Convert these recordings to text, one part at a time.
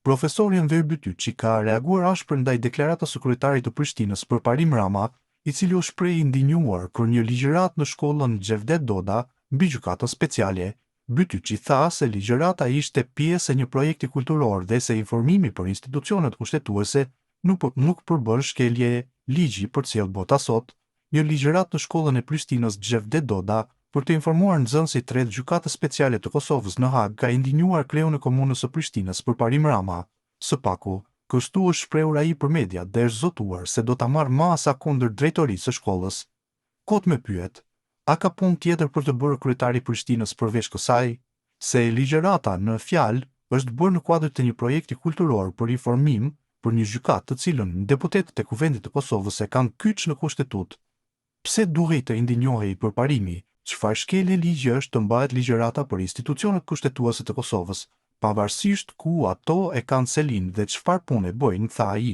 Profesori Enver Bytyçi ka reaguar ashpër ndaj deklaratës së kryetarit të Prishtinës Përparim Rama, i cili u shpreh i ndinjuar kur një ligjëratë në shkollën Xhevdet Doda mbi gjykatën speciale. Bytyçi tha se ligjërata ishte pjesë e një projekti kulturor dhe se informimi për institucionet kushtetuese nuk përbën shkelje ligji përcjell bota sot. Një ligjëratë në shkollën e Prishtinës Xhevdet Doda për të informuar nxënësit rreth gjykatës speciale të Kosovës në Hag ka indinjuar kreun e komunës së Prishtinës Përparim Rama. Së paku, kështu është shprehur ai për media dhe është zotuar se do ta marrë masa kundër drejtorisë së shkollës. Kot me pyet, a ka punë tjetër për të bërë kryetari i Prishtinës përveç kësaj? Se ligjërata në fjalë është bërë në kuadër të një projekti kulturor për informim për një gjykatë të cilën deputetët e Kuvendit të Kosovës e kanë kyç në kushtetut. Pse duhej të indinjohej Përparimi? Çfarë shkelje ligji është të mbahet ligjërata për institucionet kushtetuese të Kosovës, pavarësisht ku ato e kanë selin dhe çfarë pune bojnë, tha ai.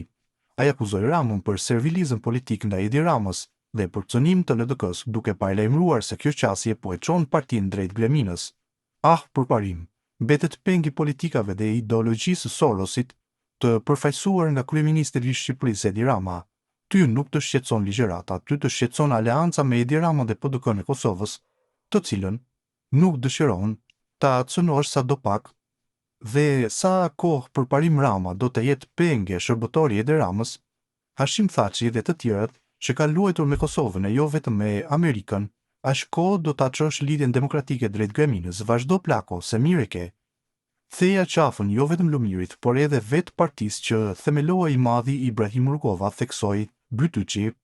Ai akuzoi Ramën për servilizëm politik ndaj Edi Ramës dhe për cënim të LDK-s, duke paralajmëruar se kjo qasje po e çon partinë drejt bleminës. Përparim, mbetet pengi politikave dhe ideologjisë së Sorosit, të përfaqësuar nga kryeministri i Shqipërisë Edi Rama. Ty nuk të shqetëson ligjërata, ty të shqetëson aleanca me Edi Ramën dhe PDK-n e Kosovës, të cilën nuk dëshiron ta cënosh sadopak, dhe sa kohë Përparim Rama do të jetë penge shërbëtori Edi Ramës, Hashim Thaçi dhe të tjerët që ka luajtur me Kosovën e jo vetëm me Amerikën, aq kohë do ta çosh lidhjen demokratike drejt Greminës, vazhdo plako se mirë e ke. Theja qafën jo vetëm Lumirit, por edhe vetë partisë që themelohej i madhi Ibrahim Rugova, theksoi Bytyçi